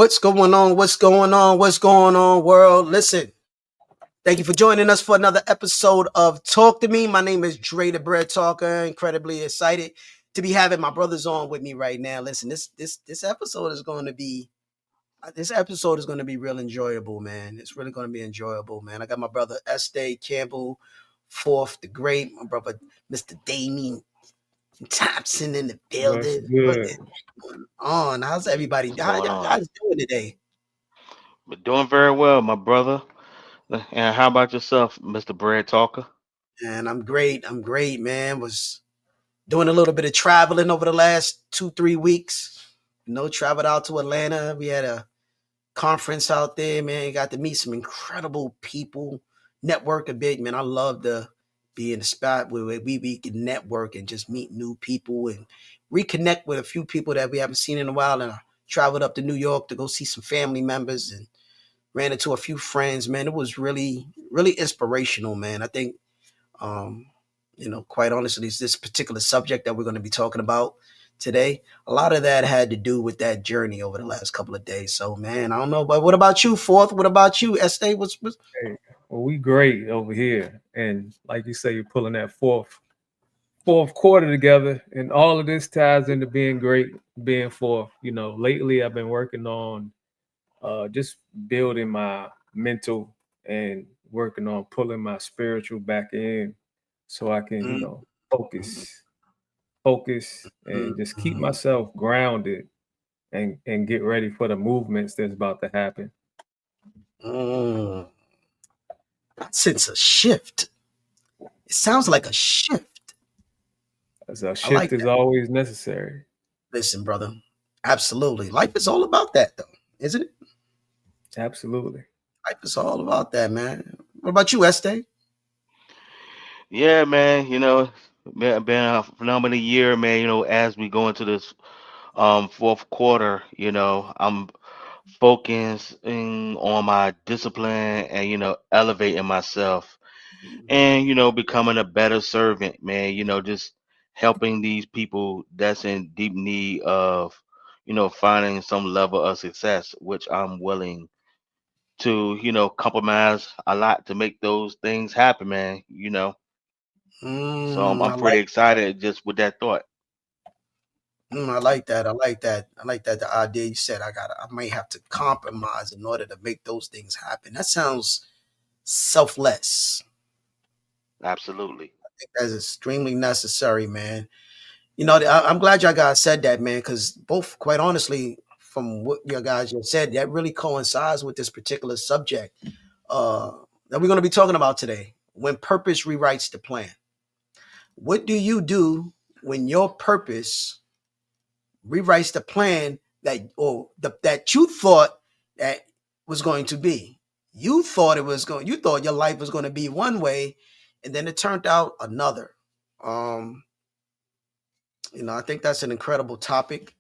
What's going on? What's going on? What's going on, world? Listen, thank you for joining us for another episode of Talk to Me. My name is Dre the Bread Talker. Incredibly excited to be having my brothers on with me right now. Listen, this episode is going to be real enjoyable, man. It's really going to be enjoyable, man. I got my brother Este Campbell, fourth, the great, my brother Mr. Damien Thompson in the What's building. What's good? going on? How's everybody? What's How going y'all on? guys doing today? We're doing very well, my brother. And how about yourself, Mr. Bread Talker? And I'm great. I'm great, man. Was doing a little bit of traveling over the last 2, 3 weeks. Traveled out to Atlanta. We had a conference out there, man. Got to meet some incredible people, network a bit, man. I love to be in a spot where we can network and just meet new people and reconnect with a few people that we haven't seen in a while. And I traveled up to New York to go see some family members and ran into a few friends, man. It was really, really inspirational, man. I think um, quite honestly, it's this particular subject that we're going to be talking about today. A lot of that had to do with that journey over the last couple of days. So, man, I don't know, but what about you, Fourth? What about you, Estee? What's Hey, well, we great over here, and like you say, you're pulling that fourth quarter together, and all of this ties into being great, being fourth. Lately I've been working on just building my mental and working on pulling my spiritual back in, so I can mm, focus, and just keep mm, myself grounded and get ready for the movements that's about to happen. mm. I sense a shift. It sounds like a shift. As a I shift like is that. always necessary. Listen, brother. Absolutely. Life is all about that, though, isn't it? Absolutely. Life is all about that, man. What about you, Estee? Yeah, man. Been a phenomenal year, man. As we go into this fourth quarter, I'm focusing on my discipline and elevating myself and becoming a better servant, man. Just helping these people that's in deep need of finding some level of success, which I'm willing to compromise a lot to make those things happen, man. So I'm I pretty like excited just with that thought. I like that. I like that. I like that. The idea you said I might have to compromise in order to make those things happen. That sounds selfless. Absolutely. I think that's extremely necessary, man. I'm glad y'all guys said that, man, because both, quite honestly, from what you guys just said, that really coincides with this particular subject uh, that we're going to be talking about today. When purpose rewrites the plan, what do you do when your purpose rewrites the plan that you thought that was going to be? You thought your life was going to be one way, and then it turned out another. Um, I think that's an incredible topic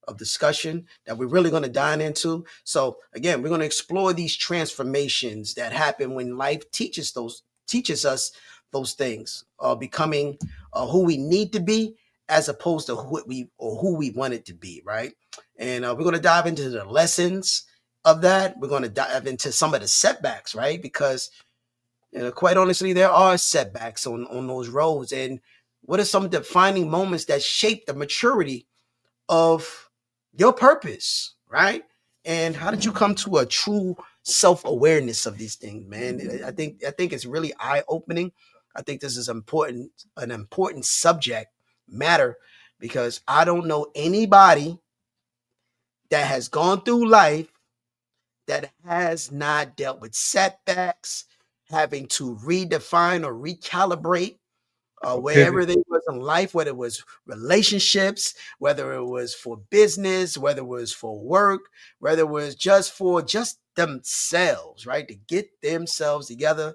of discussion that we're really going to dive into. So again, we're going to explore these transformations that happen when life teaches us those things, becoming who we need to be as opposed to who we want it to be, right? And we're going to dive into the lessons of that. We're going to dive into some of the setbacks, right? Because quite honestly, there are setbacks on those roads. And what are some defining moments that shape the maturity of your purpose, right? And how did you come to a true self-awareness of these things, man? I think it's really eye-opening. I think this is an important subject matter because I don't know anybody that has gone through life that has not dealt with setbacks, having to redefine or recalibrate A wherever pivot. they was in life, whether it was relationships, whether it was for business, whether it was for work, whether it was just themselves, right? To get themselves together,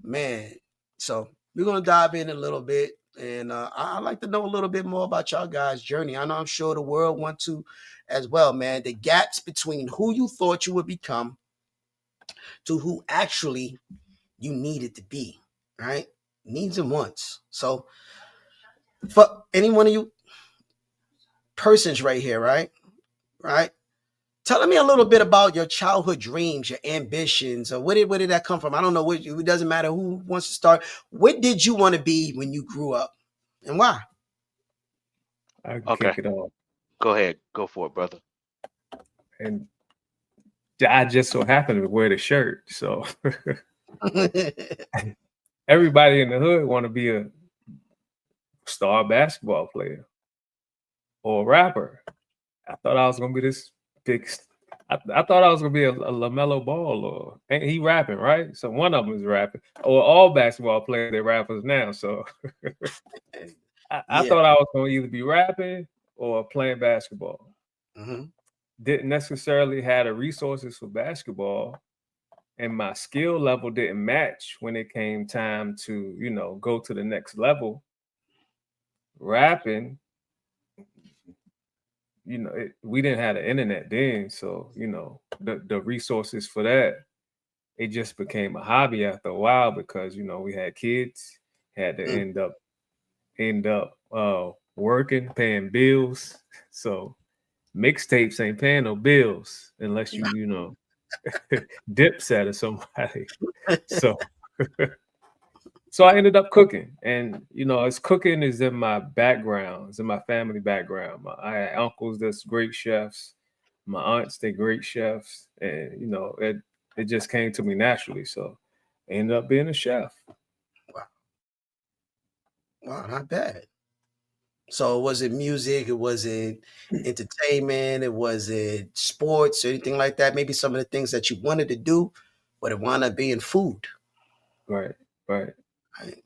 man. So we're gonna dive in a little bit, and I'd like to know a little bit more about y'all guys' journey. I know I'm sure the world want to as well, man. The gaps between who you thought you would become to who actually you needed to be, right? Needs and wants. So for any one of you persons right here, right? Right? Tell me a little bit about your childhood dreams, your ambitions, or where did that come from? I don't know. It doesn't matter who wants to start. What did you want to be when you grew up, and why? I can Okay, kick it off. go ahead, go for it, brother. And I just so happened to wear the shirt. So everybody in the hood want to be a star basketball player or a rapper. I thought I was gonna be this big. I thought I was gonna be a LaMelo Ball, or ain't he rapping, right? So one of them is rapping, or all basketball players they're rappers now. So I Yeah. thought I was gonna either be rapping or playing basketball. Hmm. Didn't necessarily have the resources for basketball, and my skill level didn't match when it came time to go to the next level. Rapping, we didn't have the internet then, so the resources for that, it just became a hobby after a while because we had kids, had to end up working, paying bills. So mixtapes ain't paying no bills unless you Dipset or somebody. So so I ended up cooking, and as cooking is in my background, it's in my family background. I had uncles that's great chefs, my aunts they great chefs, and it just came to me naturally. So I ended up being a chef. Wow. Wow, not bad. So was it music? It was it entertainment? It was it sports or anything like that? Maybe some of the things that you wanted to do, but it wound up being food. Right, right. Right?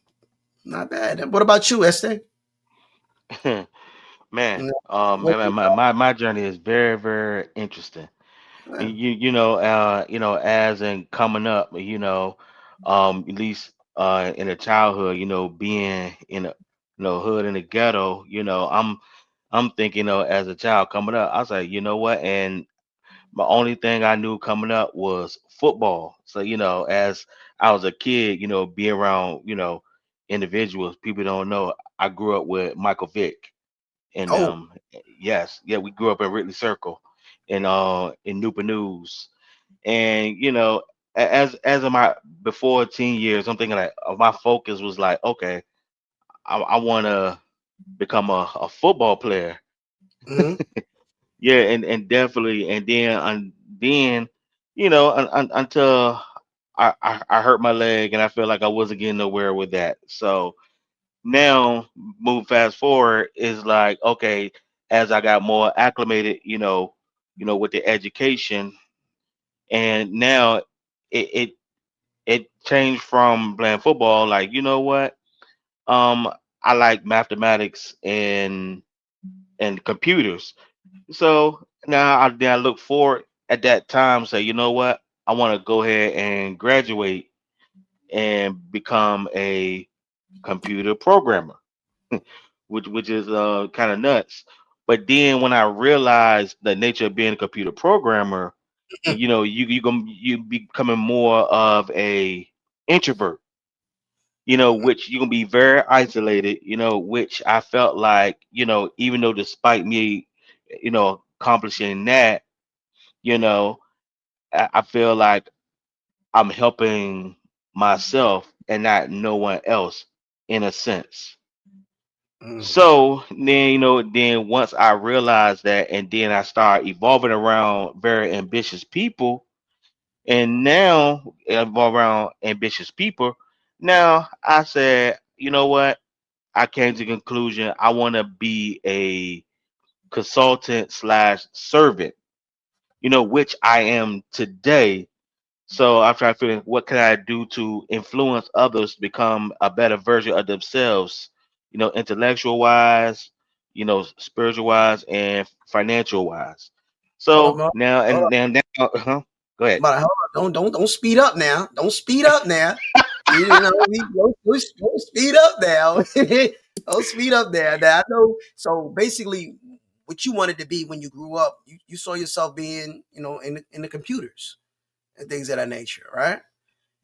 Not bad. And what about you, Este? Man, You know, what my journey is very, very interesting. And yeah. as in coming up, at least in a childhood, being in a hood in the ghetto, I'm thinking, as a child coming up, I was like, you know what? And my only thing I knew coming up was football. So, as I was a kid, be around, individuals, people don't know. I grew up with Michael Vick. And Oh. yes, yeah, we grew up in Ridley Circle in Newport News. And as of my before teen years, I'm thinking like my focus was like, okay, I want to become a football player. Hmm. Yeah, and definitely, and then until I hurt my leg and I felt like I wasn't getting nowhere with that. So now move fast forward is like, okay, as I got more acclimated, with the education, and now it it, it changed from playing football, like, you know what, um I like mathematics and computers. So now then I look forward at that time, say, you know what, I want to go ahead and graduate and become a computer programmer, which is kind of nuts. But then when I realized the nature of being a computer programmer, you becoming more of a introvert, which you're gonna be very isolated, which I felt like, even though despite me, accomplishing that, you know, I feel like I'm helping myself and not no one else in a sense. Hmm. So then, then once I realized that, and then I start evolving around very ambitious people, and now evolve around ambitious people. Now I said, you know what? I came to the conclusion I want to be a consultant slash servant, which I am today. So I'm trying to figure what can I do to influence others to become a better version of themselves, intellectual wise, spiritual wise, and financial wise. Hold up, So Mo. now Hold and up. now, go ahead. Hold up. Don't speed up now. Don't speed up now. Don't speed up now. Don't speed up there. Now I know. So basically, what you wanted to be when you grew up, you saw yourself being, in the computers and things of that nature, right?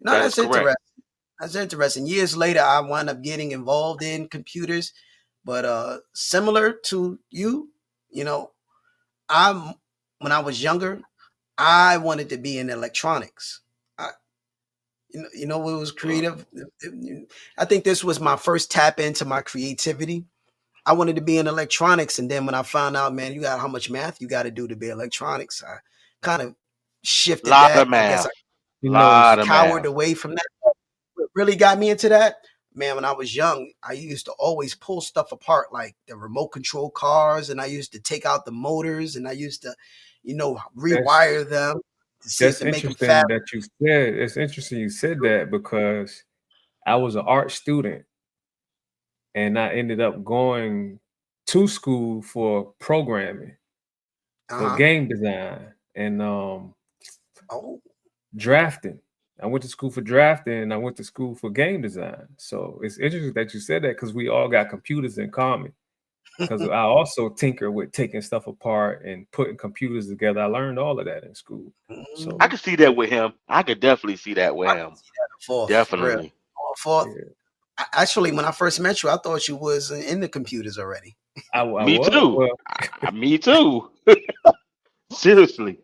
No, That is that's correct. interesting. That's interesting. Years later, I wound up getting involved in computers, but similar to you, you know, I'm when I was younger. I wanted to be in electronics. I, you know what was Mm. creative? I think this was my first tap into my creativity. I wanted to be in electronics, and then when I found out, man, you got how much math you got to do to be electronics, I kind of shifted Lot of that. I guess I math. You know, Lot of cowered math. away from that. What really got me into that, man, when I was young, I used to always pull stuff apart, like the remote control cars, and I used to take out the motors, and I used to, that's rewire them to see that's to make them fast. interesting that you said. It's interesting you said that because I was an art student and I ended up going to school for programming, Uh for huh. game design, and Oh. drafting. I went to school for drafting and I went to school for game design. So it's interesting that you said that because we all got computers in common. Because I also tinker with taking stuff apart and putting computers together. I learned all of that in school. I So could see that with him. I could definitely see that with I can him. see that fourth, for real. Definitely. Fourth. yeah, Actually, when I first met you, I thought you was in the computers already. I Me was. too. Well, Me too. Seriously.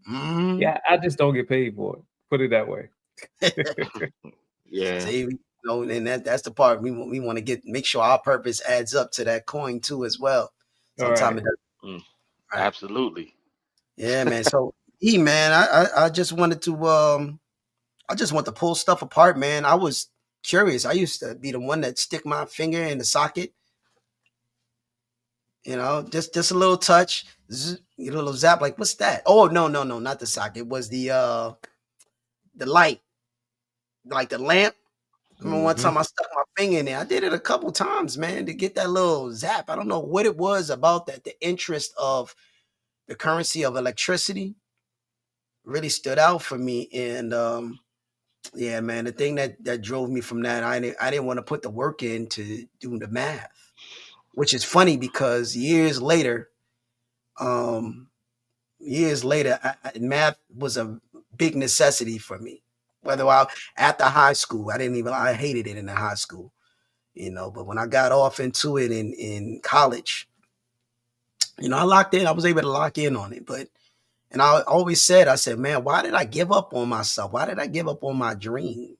Mm. yeah, I just don't get paid for it. Put it that way. Yeah. See, and that's the part we want to make sure our purpose adds up to that coin too as well. All Sometimes right. it doesn't. Mm, Right. absolutely. Yeah, man. So, man, I just wanted to I just want to pull stuff apart, man. I was curious. I used to be the one that stick my finger in the socket, just a little touch, a little zap. Like, what's that? Oh, no, no, no, not the socket. It was the light, like the lamp. I remember one Mm-hmm. time I stuck my finger in there. I did it a couple times, man, to get that little zap. I don't know what it was about that. The interest of the currency of electricity really stood out for me. And yeah, man, the thing that drove me from that, I didn't want to put the work in to do the math, which is funny because um, math was a big necessity for me. Whether after high school, I hated it in the high school, but when I got off into it in college, I locked in. I was able to lock in on it, and I said, man, why did I give up on myself? Why did I give up on my dream?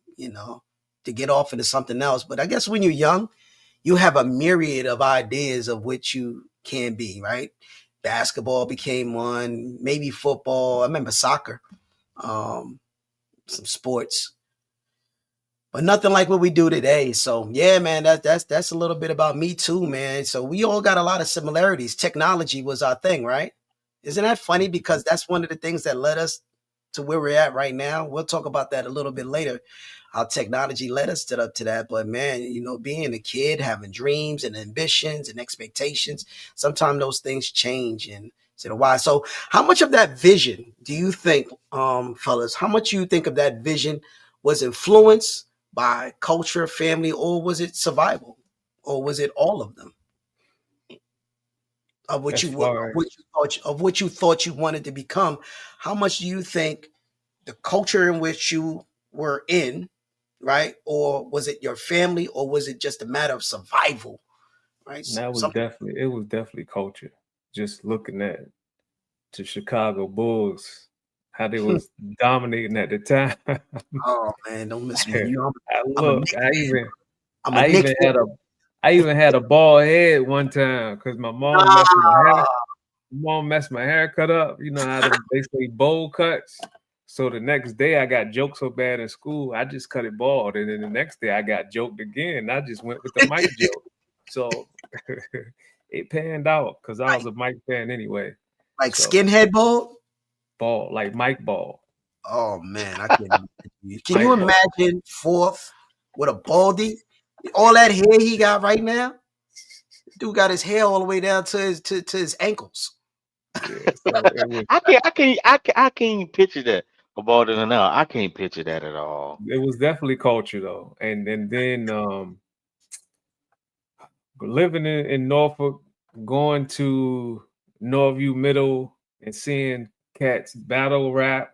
To get off into something else. But I guess when you're young, you have a myriad of ideas of which you can be, right? Basketball became one, maybe football. I remember soccer, um, some sports, but nothing like what we do today. So yeah, man, that's a little bit about me too, man. So we all got a lot of similarities. Technology was our thing, right? Isn't that funny? Because that's one of the things that led us to where we're at right now. We'll talk about that a little bit later. How technology led us to that. But man, being a kid, having dreams and ambitions and expectations, sometimes those things change and so why. So how much of that vision do you think, fellas, how much you think of that vision was influenced by culture, family, or was it survival? Or was it all of them? Of what As you of far as what you thought you wanted to become, how much do you think the culture in which you were in, right? Or was it your family, or was it just a matter of survival, right? that was Some people, definitely it was definitely culture. Just looking at the Chicago Bulls, how they was dominating at the time. oh man, don't miss me. I'm a Look, Knicks fan. I'm a I Knicks even fan. had a I even had a bald head one time because my mom messed my hair. Nah, Mom messed my haircut up. You know how they say bowl cuts. So the next day I got joked so bad in school, I just cut it bald. And then the next day I got joked again. And I just went with the Mike joke. So it panned out because I was like a Mike fan anyway. like So skinhead bald. bald, like Mike ball. Oh man, I can't imagine. Can you Mike Bo. imagine fourth with a baldy? All that hair he got right now. Dude got his hair all the way down to his ankles. Yeah. So it was I can't even picture that about it now. I can't picture that at all. it was definitely culture though. And then living in Norfolk, going to Norview Middle and seeing cats battle rap.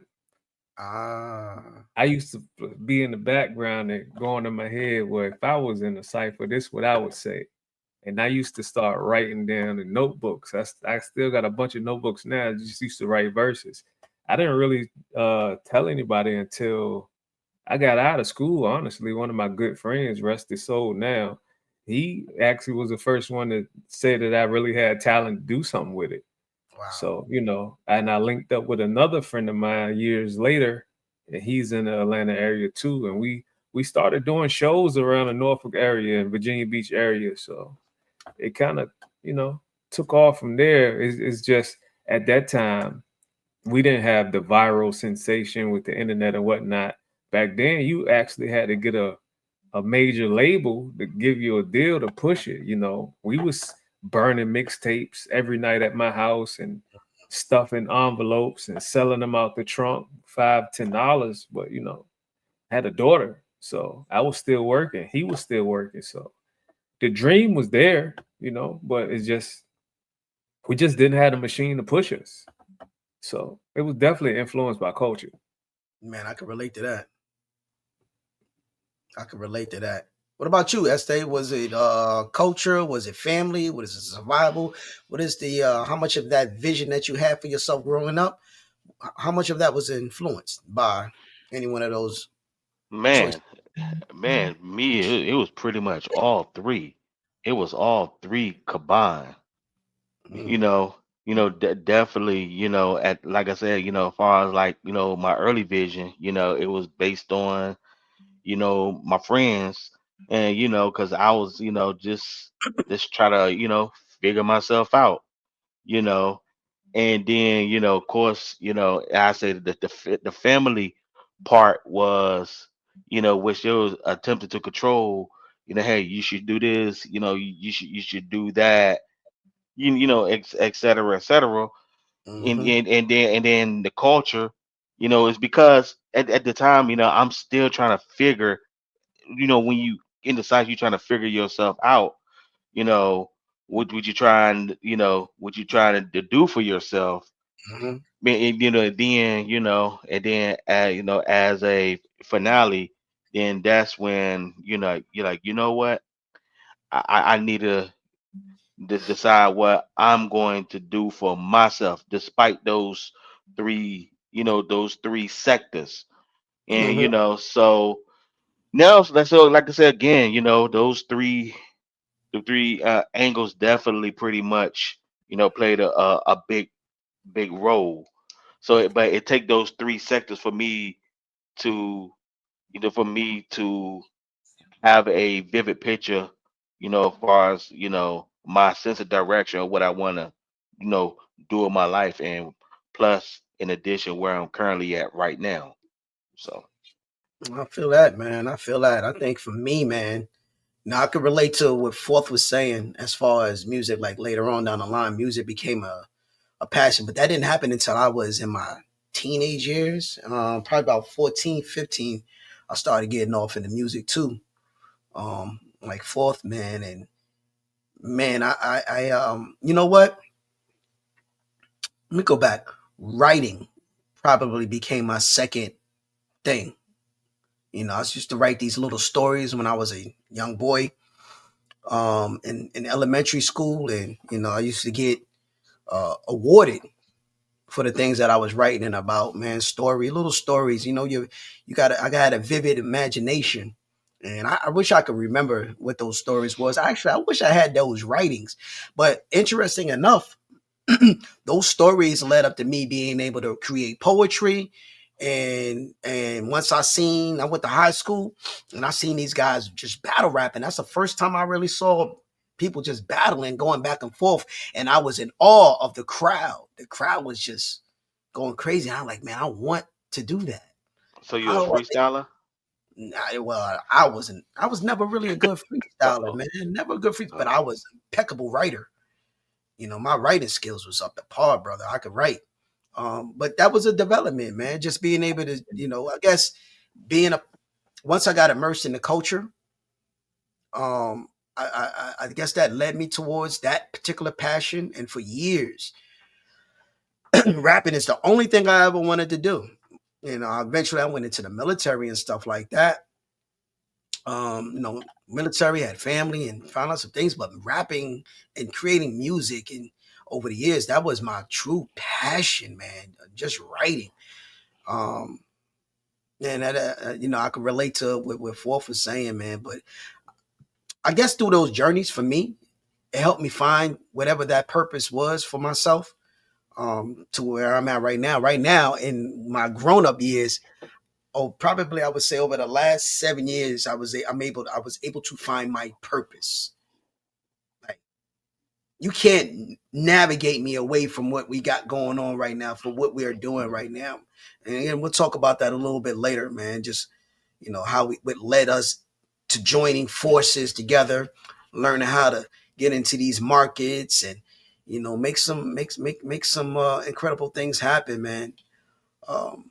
Ah, I used to be in the background and going in my head where if I was in a cipher, this is what I would say. And I used to start writing down in notebooks. I still got a bunch of notebooks now. I just used to write verses. I didn't really tell anybody until I got out of school. Honestly, one of my good friends, rest his soul now, he actually was the first one to say that I really had talent to do something with it. Wow. So, and I linked up with another friend of mine years later, and he's in the Atlanta area too. And we started doing shows around the Norfolk area and Virginia Beach area. So it kind of, took off from there. It's just at that time we didn't have the viral sensation with the internet and whatnot. Back then, you actually had to get a major label to give you a deal to push it. We was burning mixtapes every night at my house and stuffing envelopes and selling them out the trunk, $5, $10. But I had a daughter, so I was still working. He was still working. So the dream was there, but it's just we just didn't have a machine to push us. So it was definitely influenced by culture. Man, I can relate to that. I can relate to that. What about you, Este? Was it culture? Was it family? Was it survival? What is the how much of that vision that you had for yourself growing up? How much of that was influenced by any one of those choices? Man, me, it was pretty much all three. It was all three combined. Mm, You know, definitely, at like I said, as far as like, my early vision, it was based on, my friends and, because I was, just try to, figure myself out, you know, and then, of course, I said that the family part was, which it was attempted to control, hey, you should do this, you should do that, et cetera, et cetera. mm-hmm, And then the culture, is because at the time, I'm still trying to figure, when you in the science, you're trying to figure yourself out, you know, what would you trying, what you trying to do for yourself. mm-hmm, And, then, and then, as a finale, then that's when, you're like, you know what, I need to decide what I'm going to do for myself, despite those three sectors. And mm-hmm, so now, so like I said again, those the three angles definitely pretty much, played a big role. So, but it take those three sectors for me to, have a vivid picture, as far as, my sense of direction of what I want to, you know, do in my life, and plus, in addition, where I'm currently at right now. So, I feel that, man. I feel that. I think for me, man, now I could relate to what Fourth was saying as far as music, like later on down the line, music became a passion, but that didn't happen until I was in my teenage years. Probably about 14, 15. I started getting off into music too. Like Fourth, man. And man, you know what? Let me go back. Writing probably became my second thing. I used to write these little stories when I was a young boy in elementary school. And, I used to get awarded for the things that I was writing about, man. Little stories. I got a vivid imagination. And I wish I could remember what those stories was. Actually, I wish I had those writings. But interesting enough, those stories led up to me being able to create poetry. And once I went to high school and I seen these guys just battle rapping. That's the first time I really saw people just battling, going back and forth. And I was in awe of the crowd. The crowd was just going crazy. I'm like, man, I want to do that. so you're a How do I freestyler? well, I wasn't. I was never really a good freestyler, Uh-oh. man. Never a good freestyler, but Uh, I was an impeccable writer. My writing skills was up to par, brother. I could write. But that was a development, man. Just being able to, I guess being a once I got immersed in the culture, I guess that led me towards that particular passion. And for years, rapping is the only thing I ever wanted to do. Eventually I went into the military and stuff like that. Military, had family and found out some things, but rapping and creating music and over the years, that was my true passion, man. Just writing. Um, and that, I could relate to what Fourth was saying, man. But I guess through those journeys for me, it helped me find whatever that purpose was for myself. To where I'm at right now. Right now, in my grown up years, probably I would say over the last 7 years, I was able to find my purpose. Like, you can't navigate me away from what we got going on right now for what we are doing right now. And again, we'll talk about that a little bit later, man. Just how what led us to joining forces together, learning how to get into these markets and make some incredible things happen, man. Um,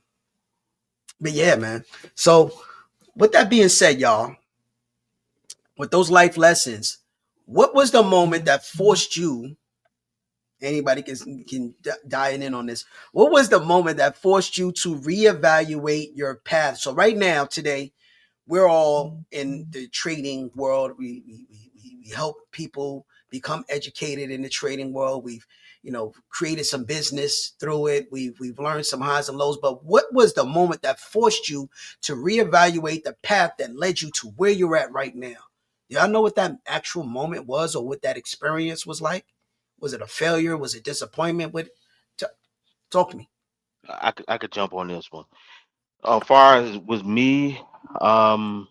but yeah, man. So with that being said, y'all, with those life lessons, what was the moment that forced you? Anybody can dive in on this. What was the moment that forced you to reevaluate your path? So right now, today, we're all in the trading world. We help people become educated in the trading world. We've created some business through it. We've learned some highs and lows. But what was the moment that forced you to reevaluate the path that led you to where you're at right now? Y'all know what that actual moment was, or what that experience was like? Was it a failure? Was it disappointment? Talk to me. I could jump on this one. Far as with me, um,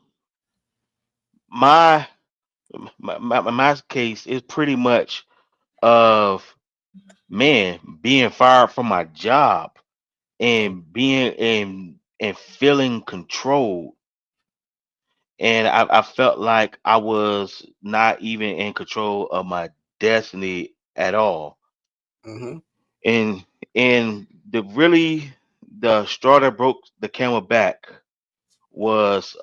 my my case is pretty much of, man, being fired from my job Oh, and being in and feeling controlled. And I felt like I was not even in control of my destiny at all. mm-hmm. And the straw that broke the camel back was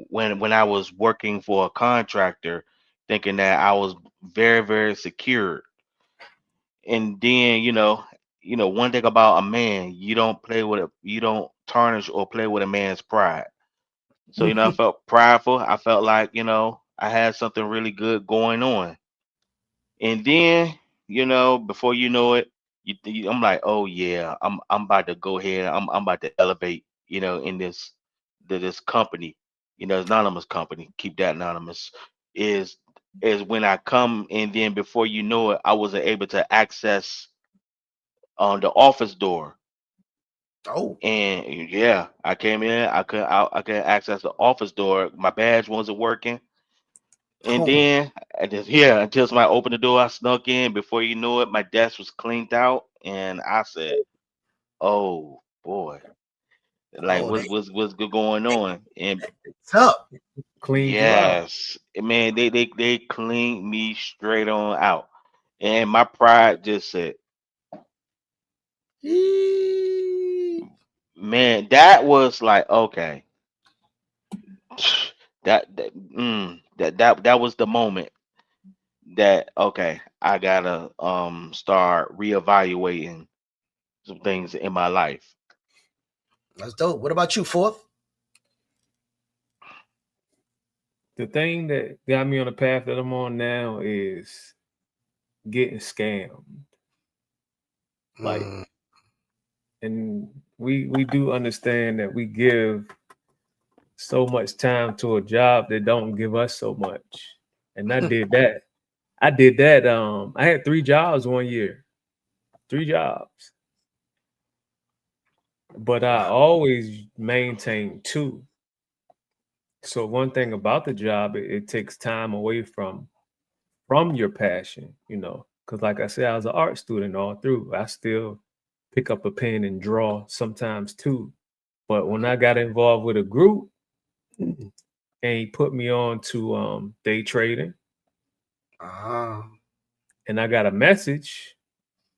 when I was working for a contractor, thinking that I was very, very secure. And then, one thing about a man, you don't tarnish or play with a man's pride. So, I felt prideful. I felt like, I had something really good going on. And then, before you know it, I'm like, oh yeah, I'm about to go ahead. I'm about to elevate, in this company, anonymous company. Keep that anonymous. Is is when I come, and then before you know it, I wasn't able to access on the office door. Oh, And yeah, I came in. I couldn't access the office door. My badge wasn't working. And oh, then I just, yeah, until somebody opened the door, I snuck in. Before you know it, my desk was cleaned out, and I said, "Oh boy, like oh, what's good going on?" And it's up. Cleaned you out. yes, man, they cleaned me straight on out, and my pride just said, Eee. "Man, that was like okay, that was the moment that okay, I gotta start reevaluating some things in my life." That's dope. What about you, Fourth? The thing that got me on the path that I'm on now is getting scammed. Like, Mm, and we do understand that we give so much time to a job that don't give us so much. And I did that. I did that. I had 3 jobs one year. 3 jobs. But I wow. always maintained two. So one thing about the job, it takes time away from your passion, because like I said, I was an art student all through. I still pick up a pen and draw sometimes too. But when I got involved with a group and he put me on to day trading, Ah, and I got a message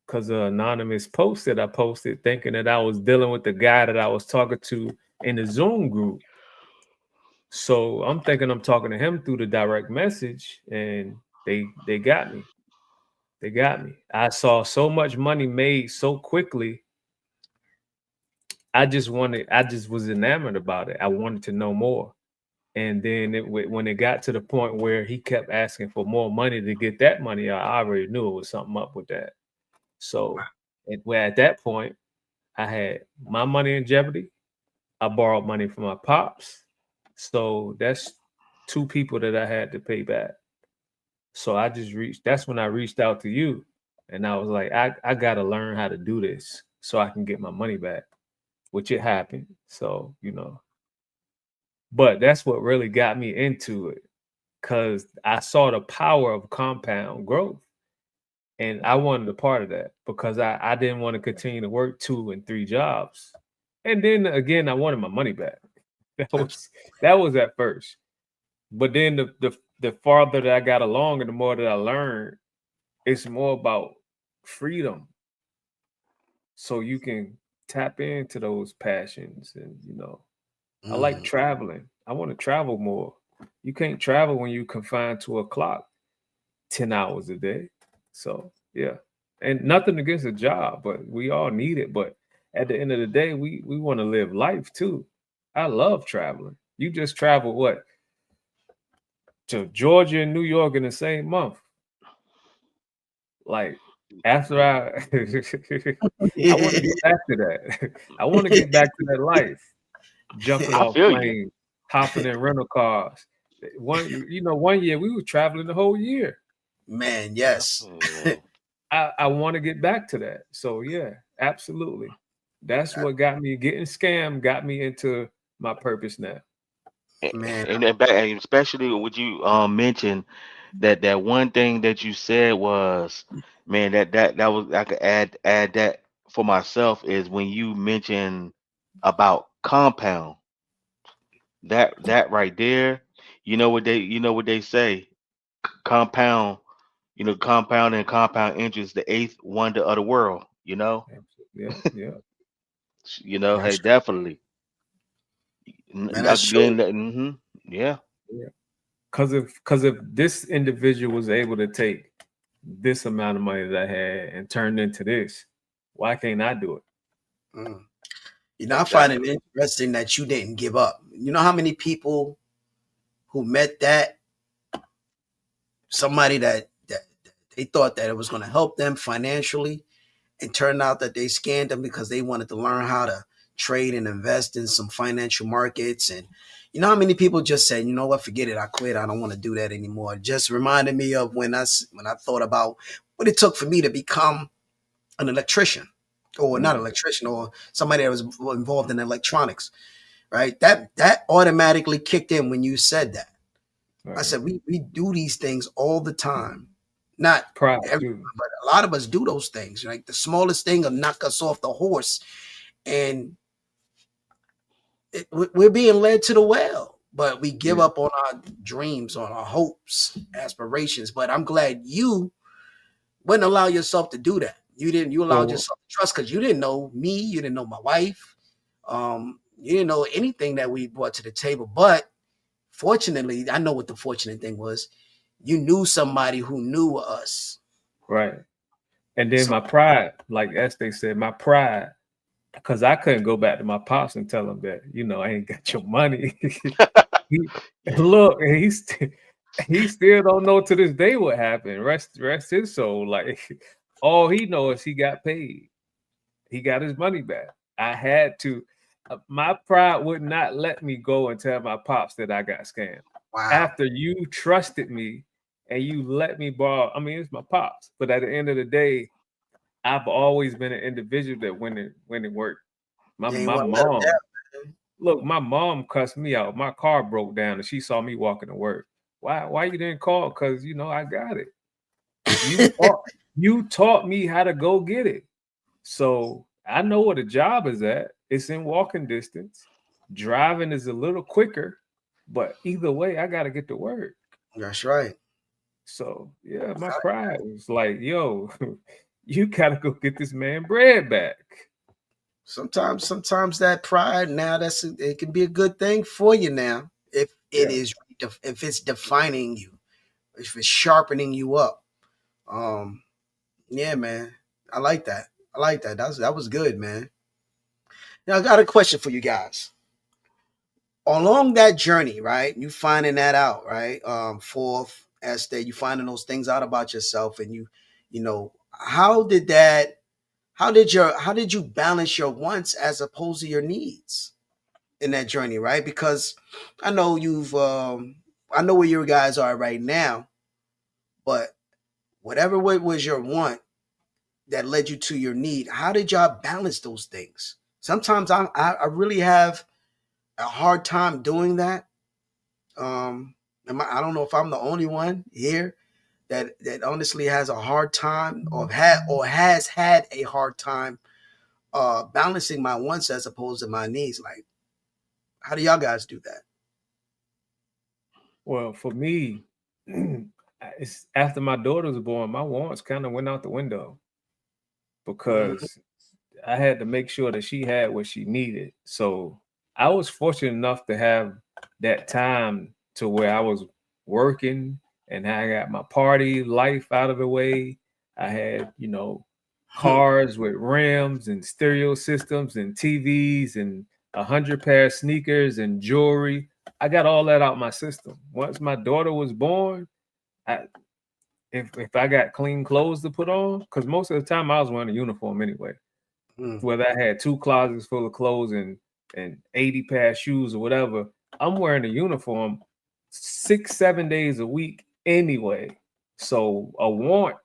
because an anonymous post that I posted thinking that I was dealing with the guy that I was talking to in the Zoom group. So I'm thinking I'm talking to him through the direct message, and they got me. They got me. I saw so much money made so quickly. I just was enamored about it. I wanted to know more. And then when it got to the point where he kept asking for more money to get that money, I already knew it was something up with that. So at that point, I had my money in jeopardy. I borrowed money from my pops. So that's two people that I had to pay back. So that's when I reached out to you. And I was like, I got to learn how to do this so I can get my money back, which it happened. So, but that's what really got me into it because I saw the power of compound growth. And I wanted a part of that because I didn't want to continue to work 2 and 3 jobs. And then again, I wanted my money back. That was at first. But then the farther that I got along and the more that I learned, it's more about freedom. So you can tap into those passions and I like traveling. I want to travel more. You can't travel when you confined to a clock 10 hours a day. So yeah. And nothing against a job, but we all need it. But at the end of the day, we want to live life too. I love traveling. You just travel what? To Georgia and New York in the same month. Like after I want to get back to that. I want to get back to that life. Jumping I off feel you. planes, hopping in rental cars. One year we were traveling the whole year. Man, Yeah. yes. Yeah. I want to get back to that. So yeah, absolutely. That's what got me getting scammed, got me into my purpose now. Man, And especially would you mention that one thing that you said was, man, that was, I could add that for myself, is when you mentioned about compound, that right there, you know what they say, compound, compound and compound interest, the eighth wonder of the world, Yeah, yeah, hey, that's definitely. man, that's true. Again, yeah. yeah. Because if this individual was able to take this amount of money that I had and turn into this, why can't I do it? Mm. I find it Exactly. interesting that you didn't give up. You know how many people who met that somebody that they thought that it was going to help them financially, and turned out that they scammed them because they wanted to learn how to trade and invest in some financial markets. And you know how many people just said, you know what, forget it, I quit, I don't want to do that anymore. It just reminded me of when I thought about what it took for me to become an electrician, or not Mm, electrician, or somebody that was involved in electronics, right? That automatically kicked in when you said that. I right. said we do these things all the time. Not Pride everyone, too. but a lot of us do those things. Like the smallest thing will knock us off the horse, and we're being led to the well. But we give Yeah. up on our dreams, on our hopes, aspirations. But I'm glad you wouldn't allow yourself to do that. You didn't. You allowed Well, yourself to trust because you didn't know me. You didn't know my wife. You didn't know anything that we brought to the table. But fortunately, I know what the fortunate thing was. You knew somebody who knew us. right. And then So my pride, like Este said, my pride, because I couldn't go back to my pops and tell him that, I ain't got your money. he, look, and he still don't know to this day what happened. Rest his soul. Like all he knows is he got paid. He got his money back. I had to. My pride would not let me go and tell my pops that I got scammed. wow. After you trusted me and you let me borrow, I mean, it's my pops. But at the end of the day, I've always been an individual that when it worked. My You ain't my want to let them mom, down. look, my mom cussed me out. My car broke down and she saw me walking to work. Why you didn't call? Because I got it. You taught you taught me how to go get it. So I know where the job is at. It's in walking distance. Driving is a little quicker, but either way, I gotta get to work. That's right. So yeah, my pride was like, yo, you gotta go get this man bread back. Sometimes that pride now it can be a good thing for you now if it Yeah. is if it's defining you, if it's sharpening you up. Um, yeah, man, I like that. I like that. That was good, man. Now I got a question for you guys. along that journey, right? You finding that out, right? Fourth, Esther, you finding those things out about yourself, and you know, how did that? How did you balance your wants as opposed to your needs in that journey, right? Because I know I know where you guys are right now, but whatever was your want that led you to your need, how did y'all balance those things? Sometimes I really have a hard time doing that. Um, I don't know if I'm the only one here that honestly has a hard time or has had a hard time balancing my wants as opposed to my needs. Like, how do y'all guys do that? Well, for me, it's after my daughter was born, my wants kind of went out the window Mhm. because I had to make sure that she had what she needed. So I was fortunate enough to have that time to where I was working and I got my party life out of the way. I had, cars with rims and stereo systems and TVs and 100 pair of sneakers and jewelry. I got all that out my system. Once my daughter was born, I, if I got clean clothes to put on, because most of the time I was wearing a uniform anyway, Mm. whether I had two closets full of clothes and 80 pair of shoes or whatever, I'm wearing a uniform 6, 7 days a week anyway. So a want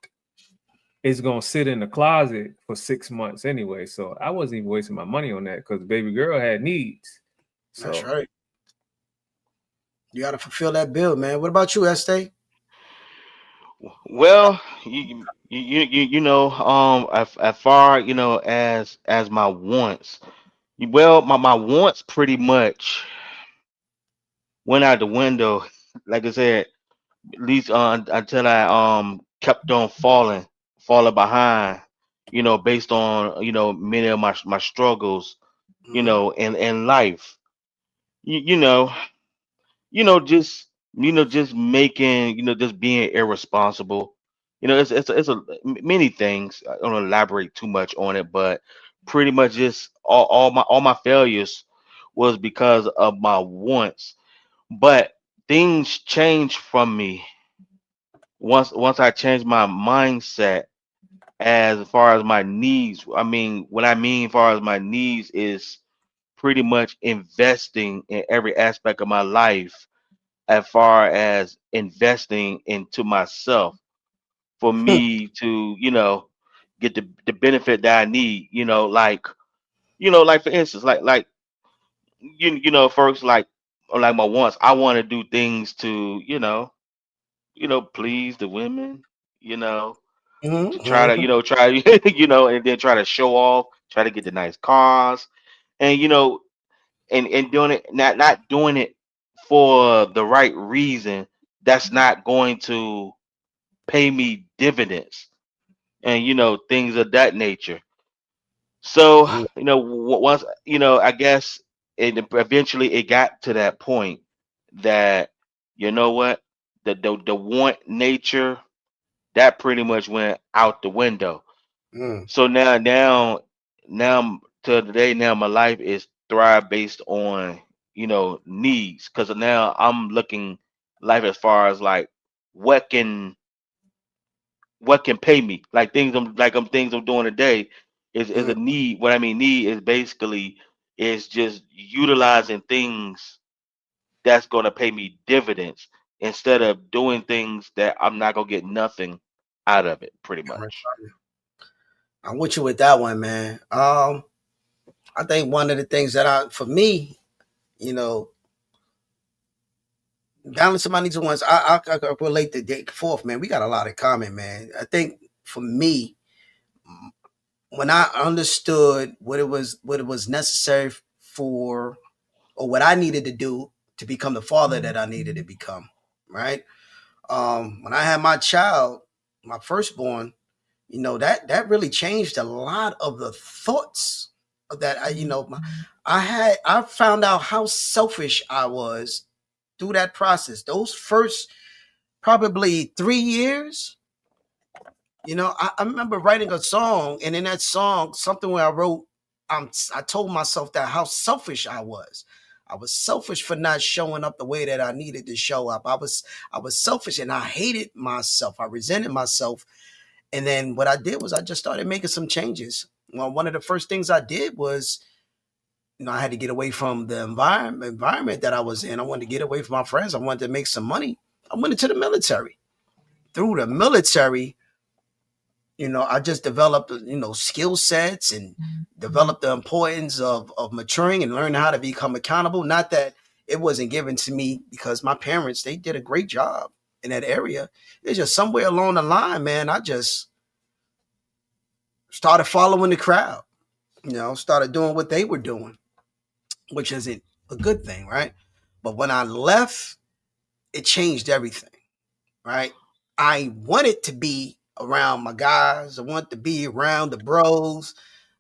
is gonna sit in the closet for 6 months anyway. So I wasn't even wasting my money on that because baby girl had needs. That's So right. You got to fulfill that bill, man. What about you, Estee? Well, as far as my wants, well, my wants pretty much went out the window. Like I said, at least until I kept on falling behind. Based on many of my struggles. Hmm. In life. You, you know, just just making just being irresponsible. It's many things. I don't elaborate too much on it, but pretty much just all my failures was because of my wants. But things changed from me once I changed my mindset as far as my needs. I mean, what I mean as far as my needs is pretty much investing in every aspect of my life as far as investing into myself for me to, get the benefit that I need, like for instance, like first like my wants, I want to do things to, please the women, you know, to try to, Hmm. and then try to show off, try to get the nice cars, and and doing it, not doing it for the right reason. That's not going to pay me dividends, and things of that nature. So once I guess eventually it got to that point that what the want nature that pretty much went out the window. Mm. So now to today, now my life is thrive based on needs, because now I'm looking life as far as like what can what can pay me, like things I'm doing today is Mm. a need. What I mean need is basically is just utilizing things that's going to pay me dividends instead of doing things that I'm not going to get nothing out of it, pretty much. I'm with you with that one, man. I think one of the things for me, you know, balancing my needs and wants, I relate to Dick Fourth, man. We got a lot in common, man. I think for me, when I understood what it was necessary for, or what I needed to do to become the father that I needed to become, right? When I had my child, my firstborn, that really changed a lot of the thoughts that I found out how selfish I was through that process. Those first probably 3 years, I remember writing a song, and in that song, something where I wrote, I told myself that how selfish I was. I was selfish for not showing up the way that I needed to show up. I was selfish and I hated myself. I resented myself. And then what I did was I just started making some changes. Well, one of the first things I did was, I had to get away from the environment that I was in. I wanted to get away from my friends. I wanted to make some money. I went into the military. Through the military, I just developed, skill sets and developed the importance of maturing and learning how to become accountable. Not that it wasn't given to me because my parents, they did a great job in that area. It's just somewhere along the line, man, I just started following the crowd, started doing what they were doing, which isn't a good thing, right? But when I left, it changed everything, right? I wanted to be around my guys. I wanted to be around the bros.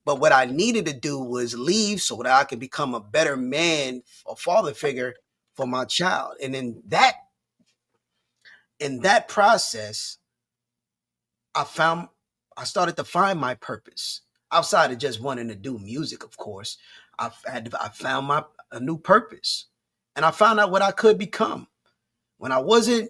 But what I needed to do was leave so that I could become a better man or father figure for my child. And in that process, I found I started to find my purpose outside of just wanting to do music. Of course, I found my a new purpose, and I found out what I could become when I wasn't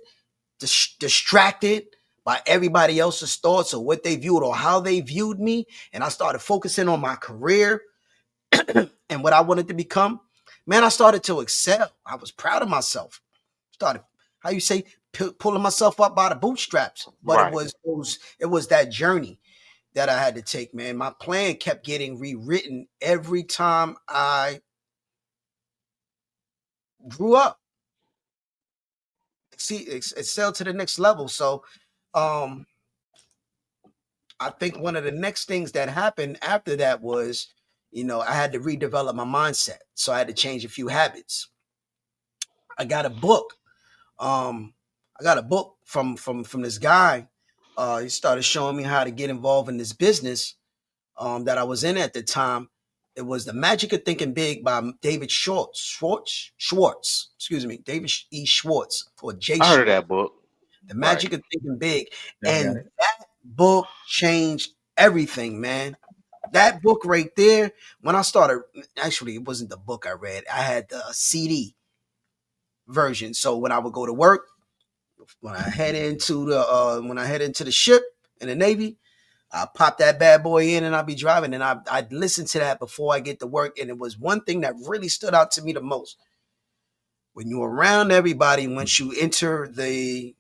distracted by everybody else's thoughts or what they viewed or how they viewed me, and I started focusing on my career and what I wanted to become. Man, I started to excel. I was proud of myself. Started, how you say, pulling myself up by the bootstraps. But it Right. was that journey that I had to take, man. My plan kept getting rewritten every time I grew up. See, excel to the next level. So, um, I think one of the next things that happened after that was, I had to redevelop my mindset. So I had to change a few habits. I got a book. Um, I got a book from this guy. He started showing me how to get involved in this business that I was in at the time. It was The Magic of Thinking Big by David Schwartz. Excuse me, David E. Schwartz or J. I heard of Schwartz. that book. The Right. Magic of Thinking Big, I got and it. that book changed everything, man. That book right there. When I started, actually, it wasn't the book I read. I had the CD version. So when I would go to work, when I head into the ship in the Navy, I pop that bad boy in and I'll be driving and I'd listen to that before I get to work. And it was one thing that really stood out to me the most. When you're around everybody, once you enter the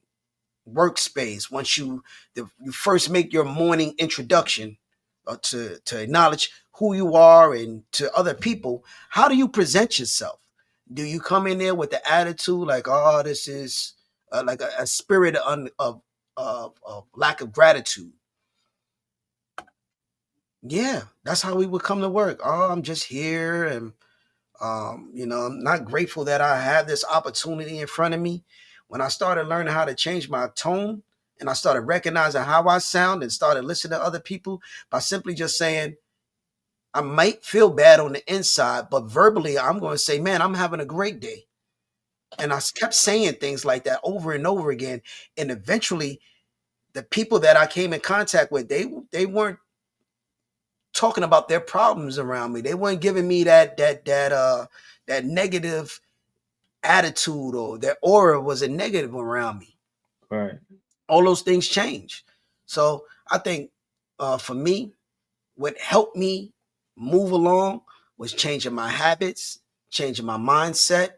workspace, once you first make your morning introduction to acknowledge who you are and to other people, how do you present yourself? Do you come in there with the attitude like, oh, this is like a spirit of lack of gratitude? Yeah, that's how we would come to work. Oh, I'm just here, and I'm not grateful that I have this opportunity in front of me. When I started learning how to change my tone and I started recognizing how I sound and started listening to other people by simply just saying, I might feel bad on the inside, but verbally, I'm going to say, man, I'm having a great day. And I kept saying things like that over and over again. And eventually, the people that I came in contact with, they weren't talking about their problems around me. They weren't giving me that negative attitude, or their aura was a negative around me. Right. All those things change. So I think for me, what helped me move along was changing my habits, changing my mindset,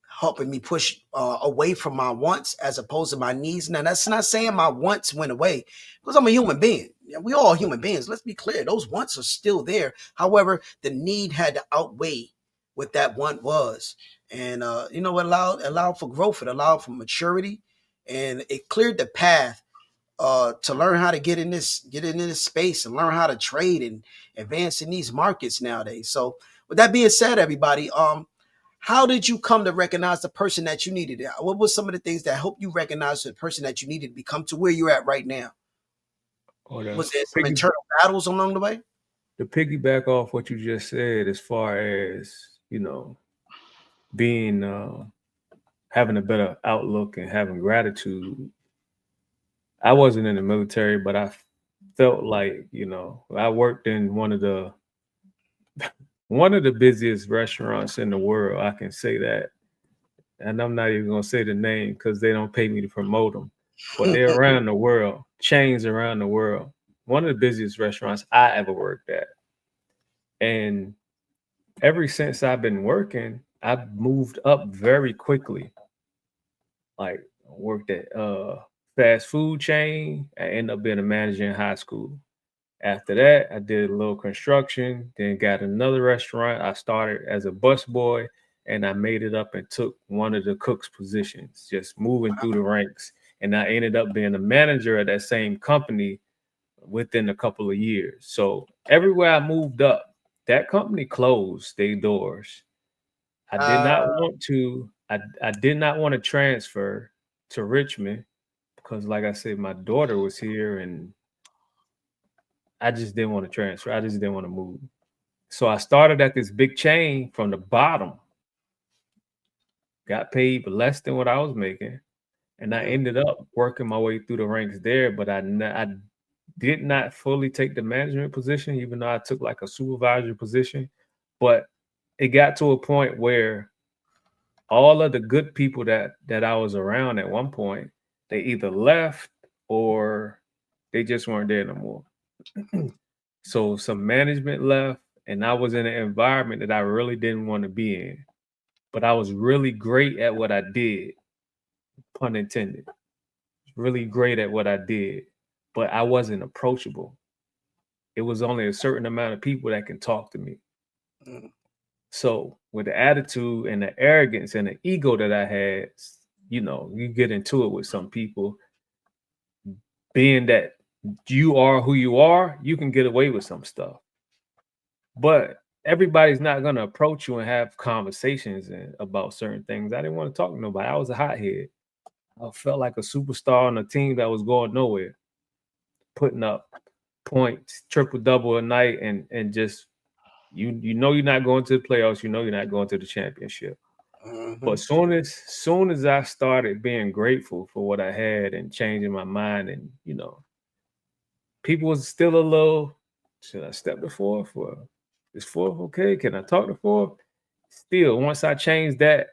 helping me push away from my wants as opposed to my needs. Now, that's not saying my wants went away because I'm a human being. Yeah, we all human beings. Let's be clear. Those wants are still there. However, the need had to outweigh what that want was. And what allowed for growth. It allowed for maturity, and it cleared the path to learn how to get in this space and learn how to trade and advance in these markets nowadays. So, with that being said, everybody, how did you come to recognize the person that you needed? What was some of the things that helped you recognize the person that you needed to become to where you're at right now? Or Was there some internal battles along the way? to piggyback off what you just said, as far as being having a better outlook and having gratitude. I wasn't in the military, but I felt like I worked in one of the one of the busiest restaurants in the world. I can say that, and I'm not even gonna say the name because they don't pay me to promote them, but they're around the world, chains around the world. One of the busiest restaurants I ever worked at, and ever since I've been working, I've moved up very quickly. Like worked at fast food chain. I ended up being a manager in high school. After that, I did a little construction, then got another restaurant. I started as a busboy and I made it up and took one of the cook's positions, just moving through the ranks. And I ended up being a manager at that same company within a couple of years. So everywhere I moved up, that company closed their doors. I did Uh, not want to, I did not want to transfer to Richmond because like I said, my daughter was here and I just didn't want to transfer. I just didn't want to move. So I started at this big chain from the bottom, got paid less than what I was making, and I mm, ended up working my way through the ranks there. But I did not fully take the management position, even though I took like a supervisory position. But it got to a point where all of the good people that I was around at one point, they either left or they just weren't there no more. So some management left, and I was in an environment that I really didn't want to be in. But I was really great at what I did, pun intended. Really great at what I did, but I wasn't approachable. It was only a certain amount of people that can talk to me. mm, So with the attitude and the arrogance and the ego that I had, you get into it with some people, being that you are who you are, you can get away with some stuff. But everybody's not gonna approach you and have conversations about certain things. I didn't want to talk to nobody. I was a hothead. I felt like a superstar on a team that was going nowhere, putting up points, triple double a night, and just you know you're not going to the playoffs. You know you're not going to the championship. But mhm, soon as I started being grateful for what I had and changing my mind, and people was still a little. Should I step to fourth? Or is fourth okay? Can I talk to fourth? Still, once I changed that,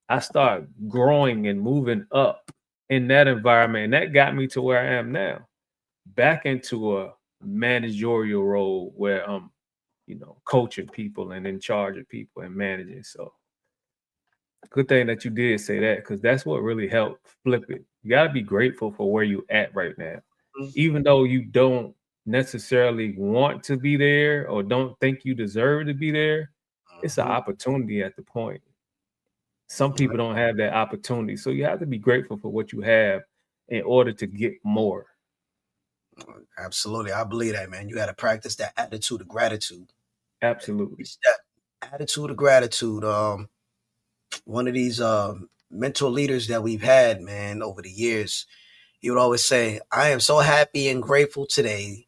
I started growing and moving up in that environment, and that got me to where I am now, back into a managerial role where I'm, coaching people and in charge of people and managing. So good thing that you did say that because that's what really helped flip it. You got to be grateful for where you at right now, mm, even though you don't necessarily want to be there or don't think you deserve to be there. It's an mhm. opportunity at the point. Some people don't have that opportunity, so you have to be grateful for what you have in order to get more. Absolutely. I believe that, man. You got to practice that attitude of gratitude. Absolutely. It's that attitude of gratitude. One of these mental leaders that we've had, man, over the years, he would always say, I am so happy and grateful today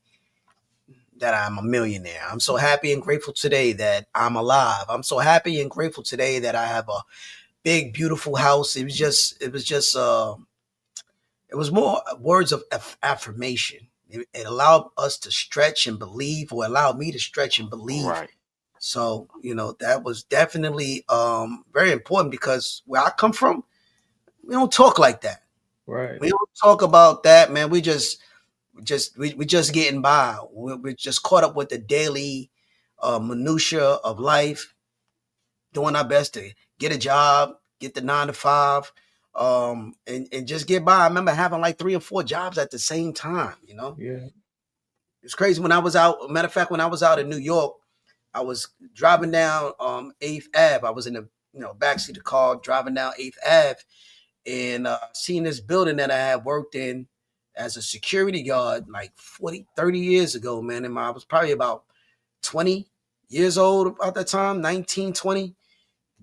that I'm a millionaire. I'm so happy and grateful today that I'm alive. I'm so happy and grateful today that I have a big, beautiful house. It was more words of affirmation. It allowed us to stretch and believe, or allowed me to stretch and believe. Right. So, that was definitely very important because where I come from, we don't talk like that. Right. We don't talk about that, man. We just getting by. We're just caught up with the daily minutia of life, doing our best to get a job, get the 9 to 5, and just get by. I remember having like 3 or 4 jobs at the same time. Yeah. It's crazy. When I was out, matter of fact, when I was out in New York, I was driving down 8th Ave. I was in the backseat of the car driving down 8th Ave, and seeing this building that I had worked in as a security guard like 40, 30 years ago, man. And I was probably about 20 years old about that time, 19, 20,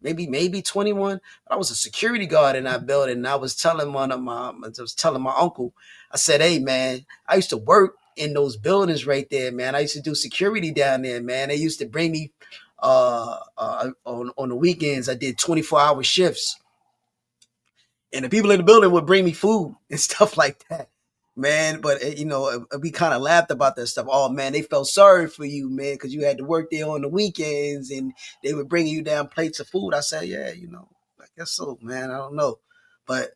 maybe 21. But I was a security guard in that building, and I was telling my uncle, I said, hey, man, I used to work in those buildings right there, man. I used to do security down there, man. They used to bring me on the weekends. I did 24-hour shifts, and the people in the building would bring me food and stuff like that. man. But we kind of laughed about that stuff. Oh man, they felt sorry for you, man, because you had to work there on the weekends, and they were bringing you down plates of food. I said, yeah, I guess so, man. I don't know, but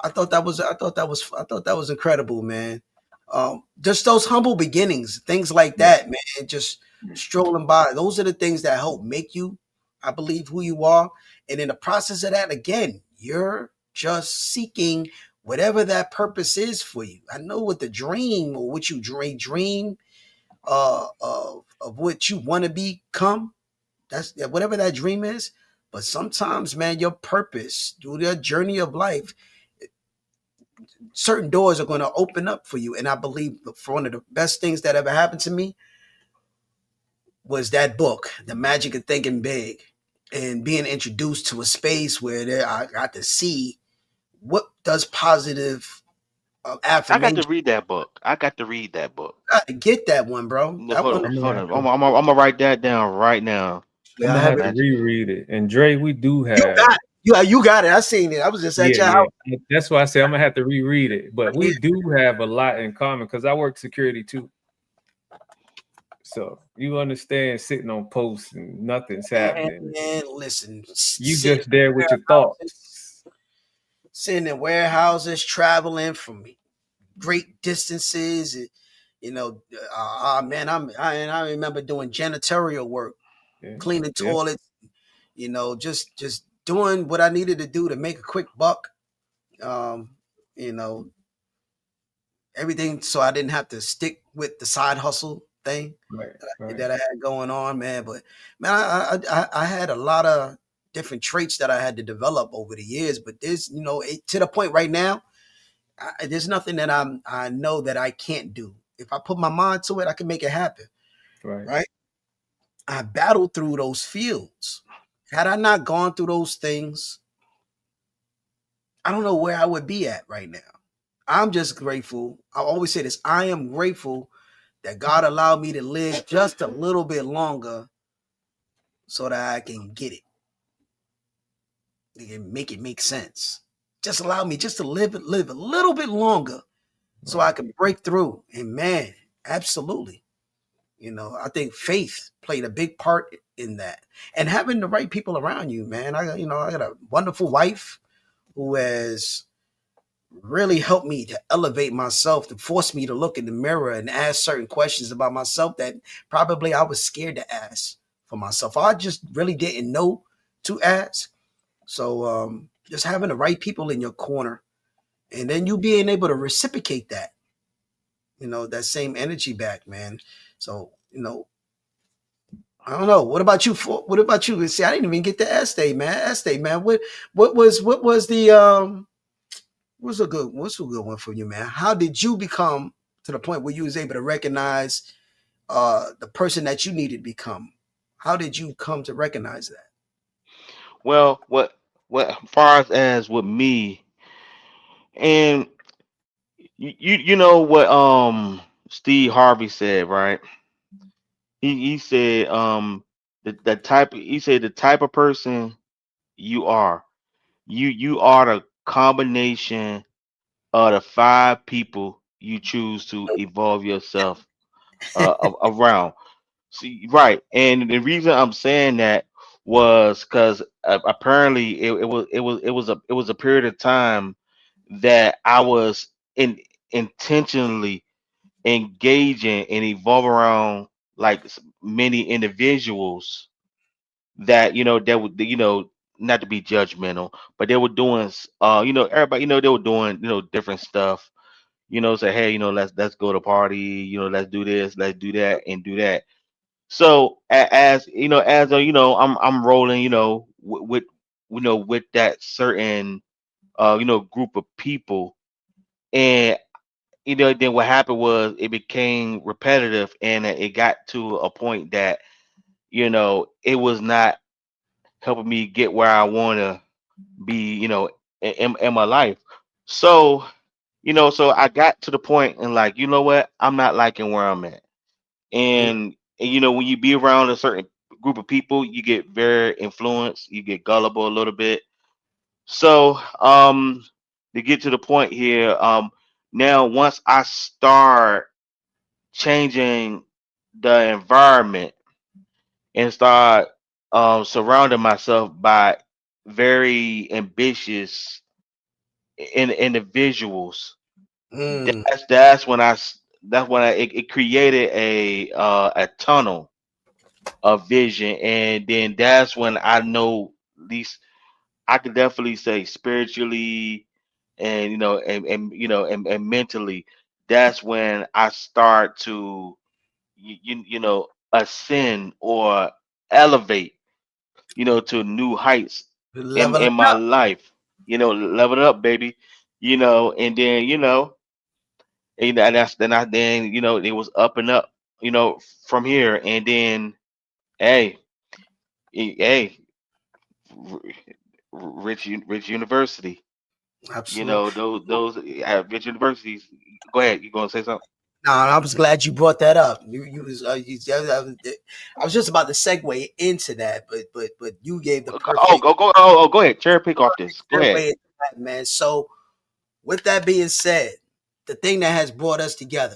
I thought that was incredible, man. Just those humble beginnings, things like Yeah. that, man. Just strolling by. Those are the things that help make you, I believe, who you are. And in the process of that, again, you're just seeking whatever that purpose is for you. I know what the dream or what you dream of what you want to become. That's whatever that dream is. But sometimes, man, your purpose through the journey of life, certain doors are going to open up for you. And I believe for one of the best things that ever happened to me was that book, The Magic of Thinking Big, and being introduced to a space where I got to see what does positive I got to affirmation. read that book. I got to read that book. I got to get that one, bro. No, That hold one, on, I'm gonna hold have on. to I'm gonna write that down right now. I'm I gonna have have it. to Magic. reread it. And Dre, we do You have, got it. You got it. I seen it. I was just at yeah, your yeah. house. That's why I say I'm gonna have to reread it. But Yeah, we do have a lot in common because I work security too. So you understand sitting on posts and nothing's happening. man, listen, You just there with your thoughts. sitting in warehouses, traveling from great distances. And, man, I remember doing janitorial work, Yeah, cleaning yeah, toilets. Just doing what I needed to do to make a quick buck. Um, you know, everything so I didn't have to stick with the side hustle thing right, right, that I had going on, man. But man, I had a lot of different traits that I had to develop over the years. But to the point right now, there's nothing that I know that I can't do. If I put my mind to it, I can make it happen. right, Right? I battled through those fields. Had I not gone through those things, I don't know where I would be at right now. I'm just grateful. I always say this. I am grateful that God allowed me to live just a little bit longer so that I can get it. It can make it make sense. Just allow me just to live a little bit longer so right, I can break through. And man, absolutely. I think faith played a big part in that. And having the right people around you, man. I got a wonderful wife who has really helped me to elevate myself, to force me to look in the mirror and ask certain questions about myself that probably I was scared to ask for myself. I just really didn't know to ask. So just having the right people in your corner and then you being able to reciprocate that, that same energy back, man. So, I don't know. What about you? What about you? See, I didn't even get to Este, man. Este, man. What was the what's a good one for you, man? How did you become to the point where you was able to recognize the person that you needed to become? How did you come to recognize that? Well, what far as with me, and you know what Steve Harvey said, right? He said the type of person you are. You are the combination of the five people you choose to evolve yourself around. See, right, and the reason I'm saying that was because apparently it was a period of time that I was intentionally engaging and evolve around like many individuals that that would not to be judgmental, but they were doing everybody they were doing different stuff. Say, hey, let's go to party, let's do this, let's do that, and do that. So as I'm rolling, with with that certain group of people, and then what happened was it became repetitive, and it got to a point that it was not helping me get where I want to be, in my life. So so I got to the point and like, you know what, I'm not liking where I'm at. And when you be around a certain group of people, you get very influenced, you get gullible a little bit. So to get to the point here, Now, once I start changing the environment and start surrounding myself by very ambitious individuals, Mm, that's when it created a tunnel of vision, and then that's when I know, at least I could definitely say spiritually, and and mentally, that's when I start to ascend or elevate, to new heights leveling in my up. life. Level it up, baby. And then and that's then I then it was up and up, from here, and then hey, hey, R- Rich University. Absolutely. Those Rich universities. Go ahead, you gonna say something? No, I was glad you brought that up. I was just about to segue into that, but you gave the perfect Go ahead. Cherry pick off this. Go ahead. segue into that, man. So with that being said, the thing that has brought us together,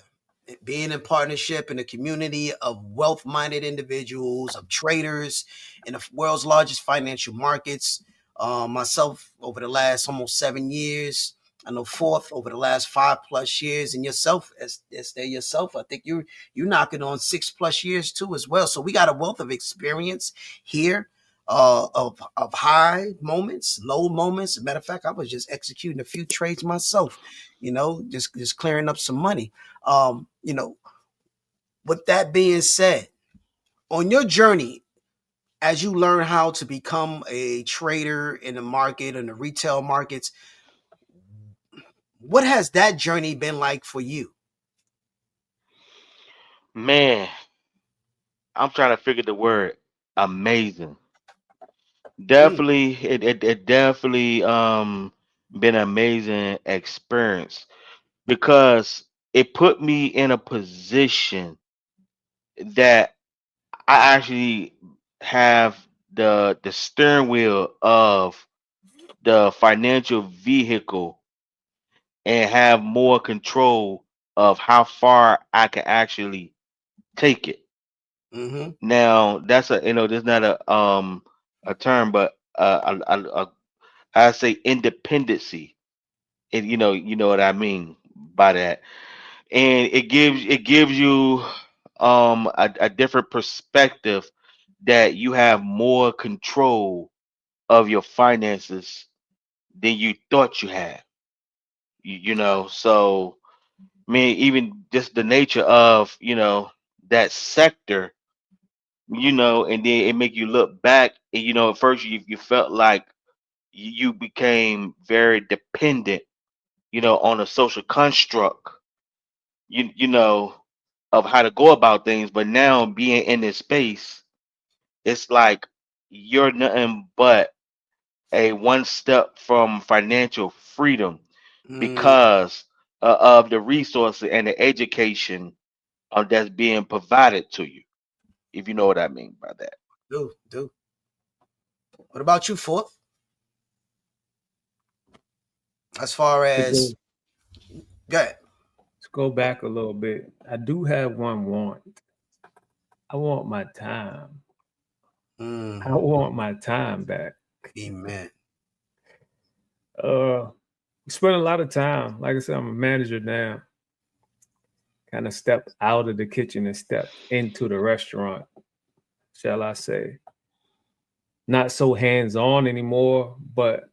being in partnership in a community of wealth minded individuals, of traders in the world's largest financial markets, myself over the last almost 7 years. I know fourth over the last 5+ years, and yourself, as there yourself, I think you knocking on 6+ years too as well. So we got a wealth of experience here, of high moments, low moments. As a matter of fact, I was just executing a few trades myself, just clearing up some money. With that being said, on your journey, as you learn how to become a trader in the market and the retail markets, what has that journey been like for you? Man, I'm trying to figure the word amazing. Mm, Definitely, it definitely been an amazing experience because it put me in a position that I actually have the steering wheel of the financial vehicle and have more control of how far I can actually take it. mm-hmm. Now, that's there's not a term, but I say independency, and you know what I mean by that. And it gives you a different perspective that you have more control of your finances than you thought you had. So I mean, even just the nature of that sector, and then it make you look back, and at first you felt like you became very dependent, on a social construct, you know, of how to go about things. But now being in this space, it's like you're nothing but a one step from financial freedom Mm, because of the resources and the education that's being provided to you, if you know what I mean by that. do. What about you, fourth? As far To go as good. to go back a little bit, I do have one want. I want my time. Mm, I want my time back. amen. Uh, we spend a lot of time. Like I said, I'm a manager now. Kind of stepped out of the kitchen and stepped into the restaurant, shall I say. Not so hands on anymore, but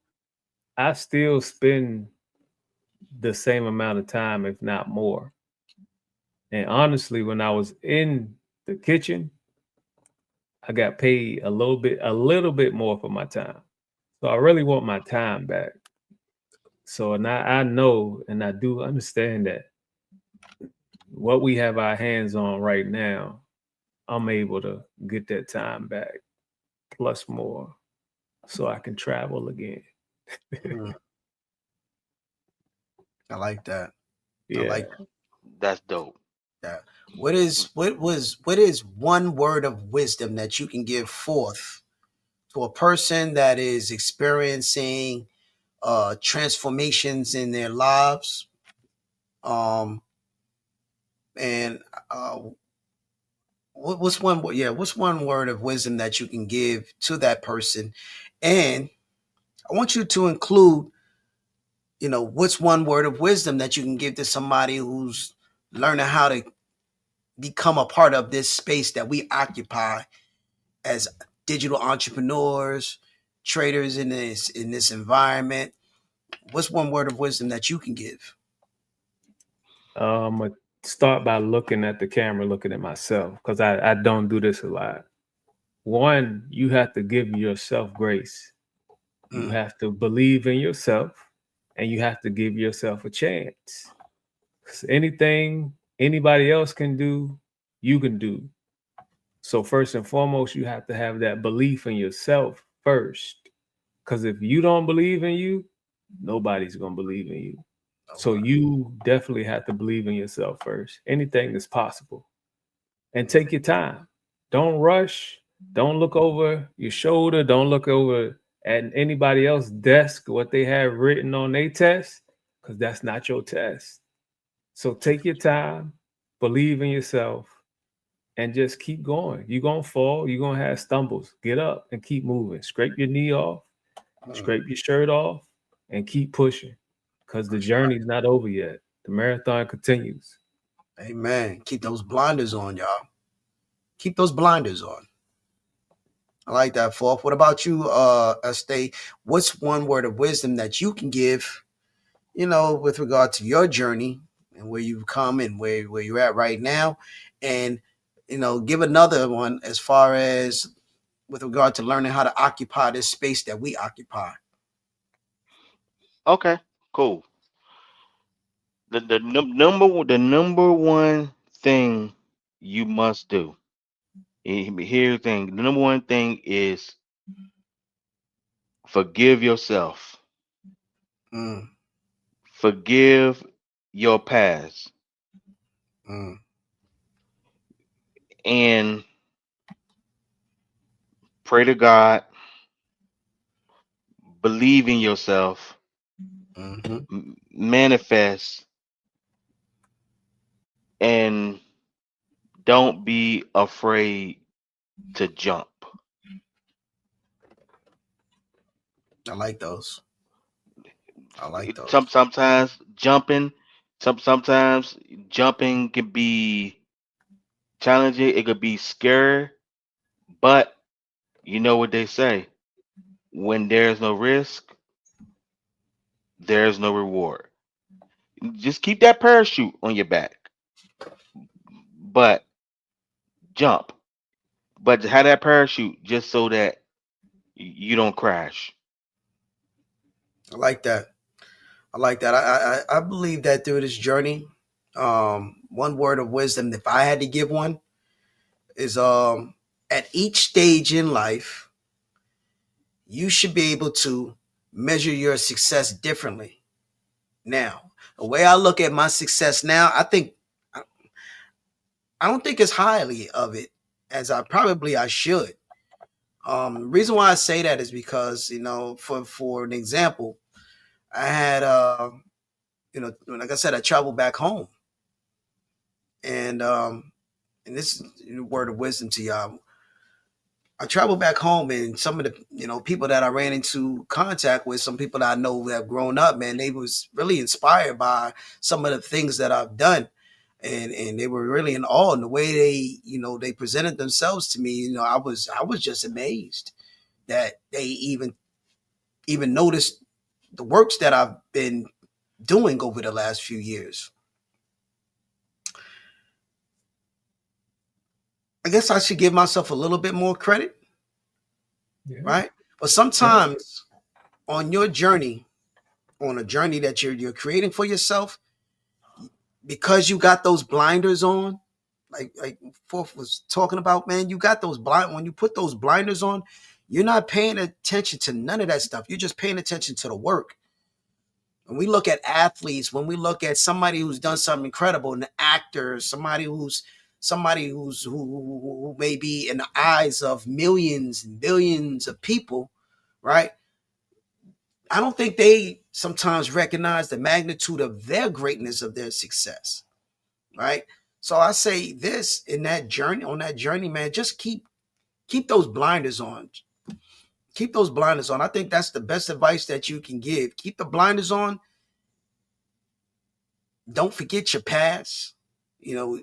I still spend the same amount of time, if not more. And honestly, when I was in the kitchen, I got paid a little bit more for my time. So I really want my time back. So and I know and I do understand that what we have our hands on right now, I'm able to get that time back plus more so I can travel again. Mm, I like that. I like Yeah. That's dope. that. What is one word of wisdom that you can give forth to a person that is experiencing transformations in their lives, Um, and uh, what's one? Yeah, what's one word of wisdom that you can give to that person? And I want you to include, what's one word of wisdom that you can give to somebody who's learning how to become a part of this space that we occupy as digital entrepreneurs, traders in this environment. What's one word of wisdom that you can give? I start by looking at the camera, looking at myself, because I don't do this a lot. One, you have to give yourself grace. You Mm, have to believe in yourself, and you have to give yourself a chance. 'Cause anything anybody else can do, you can do. So first and foremost, you have to have that belief in yourself first. Because if you don't believe in you, nobody's gonna believe in you. So okay. you definitely have to believe in yourself first. Anything is possible. And take your time. Don't rush. Don't look over your shoulder. Don't look over at anybody else's desk, what they have written on their test, because that's not your test. So take your time, believe in yourself, and just keep going. You're going to fall. You're going to have stumbles. Get up and keep moving. Scrape your knee off, Mm, scrape your shirt off, and keep pushing because the that's right. journey's not over yet. The marathon continues. Amen. Keep those blinders on, y'all. Keep those blinders on. I like that, Fourth. What about you, Este? What's one word of wisdom that you can give, with regard to your journey and where you've come and where you're at right now? And, give another one as far as with regard to learning how to occupy this space that we occupy. Okay, cool. The number one thing you must do. Here's the thing. The number one thing is forgive yourself. Mm, Forgive your past mm, and pray to God. Believe in yourself. mm-hmm. Manifest and don't be afraid to jump. I like those. I like It- those. Some sometimes jumping, sometimes jumping can be challenging. It could be scary, but you know what they say: when there's no risk, there's no reward. Just keep that parachute on your back, but jump. But have that parachute just so that you don't crash. I like that. I like that. I believe that through this journey, one word of wisdom, if I had to give one, is at each stage in life, you should be able to measure your success differently. Now, the way I look at my success now, I don't think as highly of it as I should. The reason why I say that is because, for an example, I had like I said, I traveled back home, and this is a word of wisdom to y'all. I traveled back home, and some of the people that I ran into contact with, some people that I know that have grown up, man, they was really inspired by some of the things that I've done, and they were really in awe in the way they presented themselves to me. I was just amazed that they even noticed the works that I've been doing over the last few years. I guess I should give myself a little bit more credit, Yeah. right? But Yeah. sometimes on your journey, on a journey that you're creating for yourself, because you got those blinders on, like Fourth was talking about, man, you got those when you put those blinders on, you're not paying attention to none of that stuff. You're just paying attention to the work. When we look at athletes, when we look at somebody who's done something incredible, an actor, somebody who may be in the eyes of millions and billions of people, right? I don't think sometimes recognize the magnitude of their greatness, of their success, right? So I say this in that journey, on that journey, man, just keep those blinders on. Keep those blinders on. I think that's the best advice that you can give. Keep the blinders on. Don't forget your past. You know,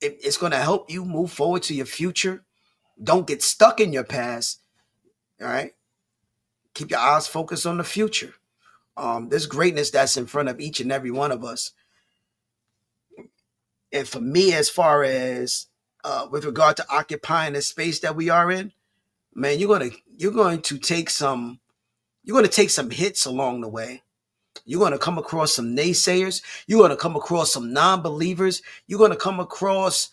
it's going to help you move forward to your future. Don't get stuck in your past. All right. Keep your eyes focused on the future. There's greatness that's in front of each and every one of us. And for me, as far as with regard to occupying the space that we are in, man, you're going to take some hits along the way. You're going to come across some naysayers. You're going to come across some non-believers. You're going to come across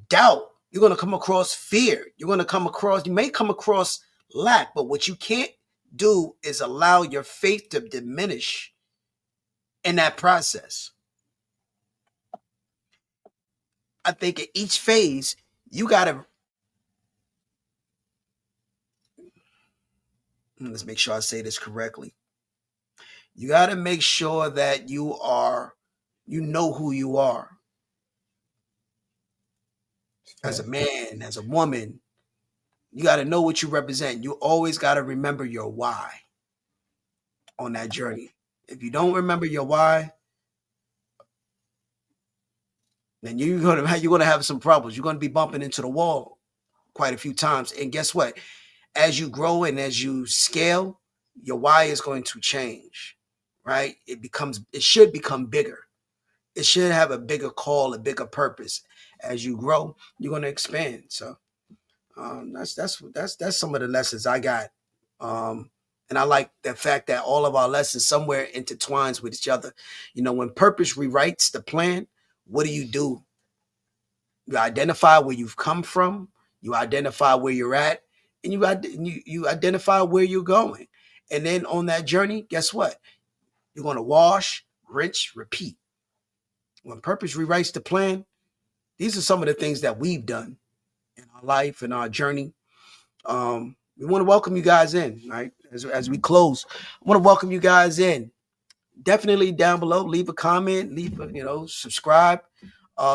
doubt. You're going to come across fear. You may come across lack, but what you can't do is allow your faith to diminish in that process. I think at each phase, you got to, let's make sure I say this correctly. You got to make sure that you know who you are as a man, as a woman. You got to know what you represent. You always got to remember your why on that journey. If you don't remember your why, then you're gonna have some problems. You're gonna be bumping into the wall quite a few times. And guess what? As you grow and as you scale, your why is going to change, right? It should become bigger. It should have a bigger call, a bigger purpose. As you grow, you're going to expand. So that's some of the lessons I got. And I like the fact that all of our lessons somewhere intertwines with each other. You know, when purpose rewrites the plan, what do? You identify where you've come from, you identify where you're at, and you identify where you're going. And then on that journey, guess what? You're going to wash, rinse, repeat. When purpose rewrites the plan, these are some of the things that we've done in our life and our journey. We want to welcome you guys in, right? As we close, I want to welcome you guys in. Definitely down below, leave a comment, subscribe.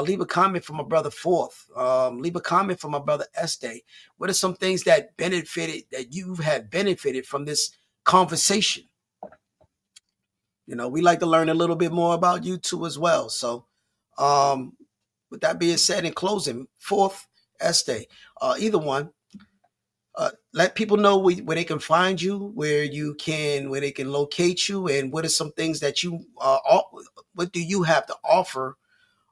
Leave a comment for my brother Fourth. Leave a comment for my brother Este. What are some things that you have benefited from this conversation? You know, we like to learn a little bit more about you too as well. So, with that being said, in closing, Fourth, Este, either one, let people know where they can find you, where they can locate you, and what are some things that what do you have to offer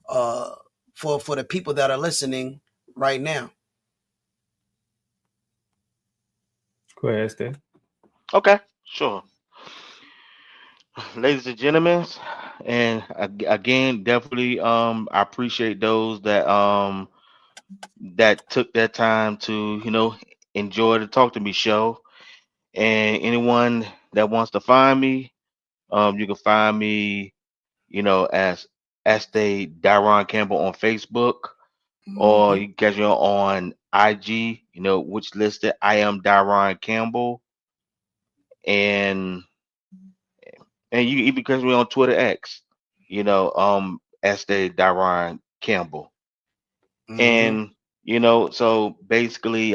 uh, for the people that are listening right now? Go ahead, Steph. Okay, sure. Ladies and gentlemen, and again, definitely, I appreciate those that took that time to enjoy the Talk to Me show. And anyone that wants to find me, you can find me, as Este Daron Campbell on Facebook, or Mm-hmm. you can catch me on IG, which listed I am Daron Campbell, and you can even catch me on Twitter X, Este Daron Campbell. Mm-hmm. And so basically,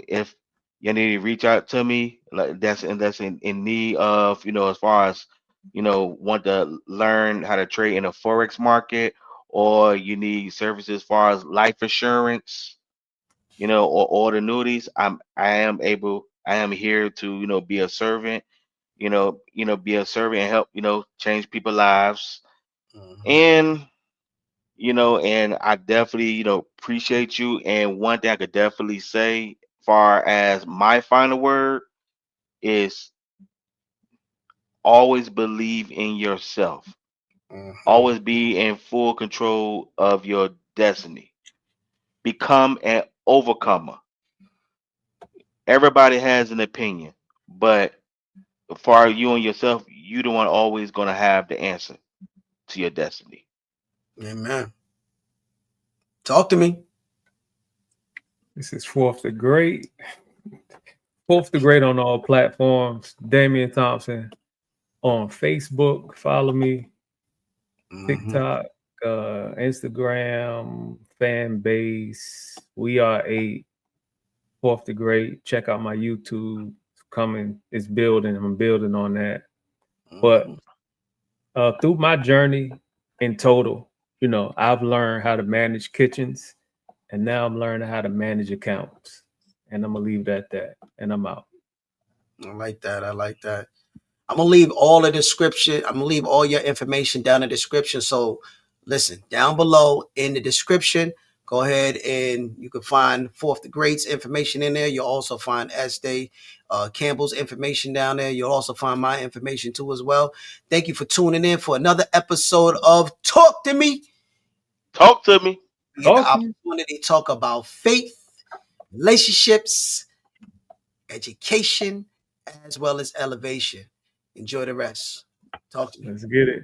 if you need to reach out to me, like that's in need of, as far as want to learn how to trade in the forex market, or you need services as far as life insurance, or annuities, I am here to be a servant, be a servant and help change people's lives. Mm-hmm. And and I definitely, appreciate you. And one thing I could definitely say, far as my final word, is always believe in yourself. Mm-hmm. Always be in full control of your destiny. Become an overcomer. Everybody has an opinion, but for you and yourself, you the one always gonna have the answer to your destiny. Amen. Talk to me. This is Fourth the Great on all platforms. Dammion Thompson on Facebook. Follow me. Mm-hmm. TikTok, Instagram, fan base. We are a fourth the great. Check out my YouTube. It's coming. It's building. I'm building on that. But Mm-hmm. through my journey in total, I've learned how to manage kitchens, and now I'm learning how to manage accounts. And I'm gonna leave that at that. And I'm out. I like that. I like that. I'm gonna leave all the description. I'm gonna leave all your information down in the description. So listen, down below in the description, go ahead and you can find Fourth the Greats information in there. You'll also find Este Campbell's information down there. You'll also find my information too as well. Thank you for tuning in for another episode of Talk to Me. Talk to me. We get the Talk to me. opportunity to talk about faith, relationships, education, as well as elevation. Enjoy the rest. Talk to me. Let's get it.